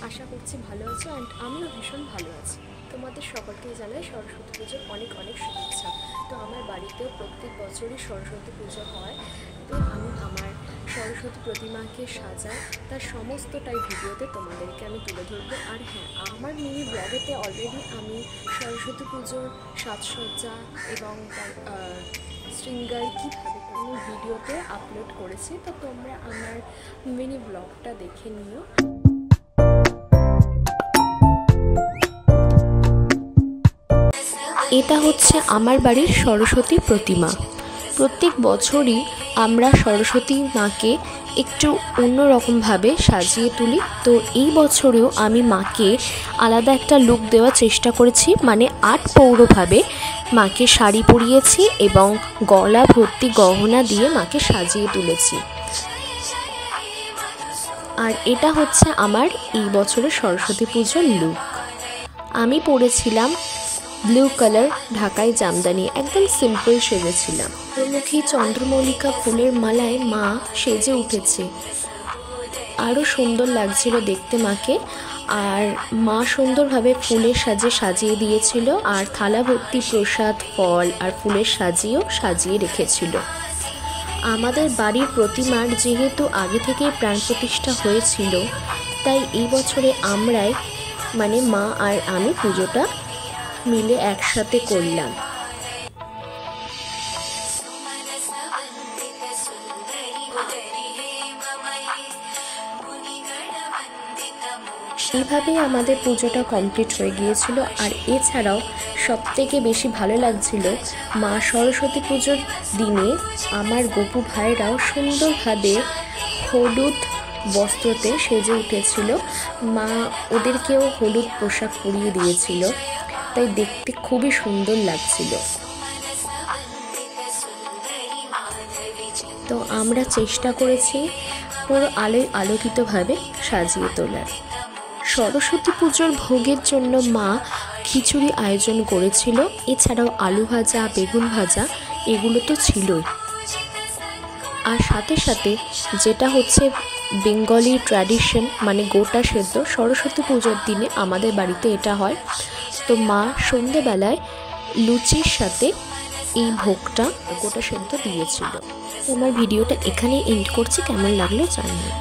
আশা করছি ভালো আছো অ্যান্ড আমিও ভীষণ ভালো আছি। তোমাদের সকলকেই জানাই সরস্বতী পুজোর অনেক অনেক শুভেচ্ছা। তো আমার বাড়িতেও প্রত্যেক বছরই সরস্বতী পুজো হয়। তো আমি আমার সরস্বতী প্রতিমাকে সাজাই, তার সমস্তটাই ভিডিওতে তোমাদেরকে আমি তুলে ধরবো। আর হ্যাঁ, আমার মিনি ব্লগেতে অলরেডি আমি সরস্বতী পুজোর সাজসজ্জা এবং তার শৃঙ্গার কীভাবে কোনো ভিডিওতে আপলোড করেছি, তো তোমরা আমার মিনি ব্লগটা দেখে নিও। এটা হচ্ছে আমার বাড়ির সরস্বতী প্রতিমা। প্রত্যেক বছরই আমরা সরস্বতী মাকে একটু অন্যরকমভাবে সাজিয়ে তুলি। তো এই বছরেও আমি মাকে আলাদা একটা লুক দেওয়ার চেষ্টা করেছি, মানে আটপৌরভাবে মাকে শাড়ি পরিয়েছি এবং গলা ভর্তি গহনা দিয়ে মাকে সাজিয়ে তুলেছি। আর এটা হচ্ছে আমার এই বছরের সরস্বতী পুজোর লুক। আমি পরেছিলাম ব্লু কালার ঢাকাই জামদানি, একদম সিম্পল সেজেছিলাম। মুখী চন্দ্রমল্লিকা ফুলের মালায় মা সেজে উঠেছে, আরও সুন্দর লাগছিল দেখতে মাকে। আর মা সুন্দরভাবে ফুলের সাজে সাজিয়ে দিয়েছিল, আর থালা ভর্তি প্রসাদ, ফল আর ফুলের সাজিয়ে রেখেছিল। আমাদের বাড়ির প্রতিমার যেহেতু আগে থেকেই প্রাণ প্রতিষ্ঠা হয়েছিল, তাই এই বছরে আমরাই মানে মা আর আমি পুজোটা মিলে একসাথে করলাম। এইভাবেই আমাদের পুজোটা কমপ্লিট হয়ে গিয়েছিল। আর এছাড়াও সবথেকে বেশি ভালো লাগছিল, মা সরস্বতী পুজোর দিনে আমার গপু ভাইরাও সুন্দরভাবে হলুদ বস্ত্রতে সেজে উঠেছিল। মা ওদেরকেও হলুদ পোশাক পরিয়ে দিয়েছিল, তাই দেখতে খুবই সুন্দর লাগছিল। তো আমরা চেষ্টা করেছি পুরো আলোকিতভাবে সাজিয়ে তোলার। সরস্বতী পুজোর ভোগের জন্য মা খিচুড়ি আয়োজন করেছিল, এছাড়াও আলু ভাজা, বেগুন ভাজা এগুলো তো ছিলই। আর সাথে সাথে যেটা হচ্ছে বেঙ্গলি ট্র্যাডিশন, মানে গোটা সেদ্ধ, সরস্বতী পুজোর দিনে আমাদের বাড়িতে এটা হয়। তো মা সন্ধেবেলায় লুচির সাথে এই ভোগটা গোটা সেদ্ধ দিয়েছিল। আমার ভিডিওটা এখানেই এন্ড করছি, কেমন লাগলো জানিও।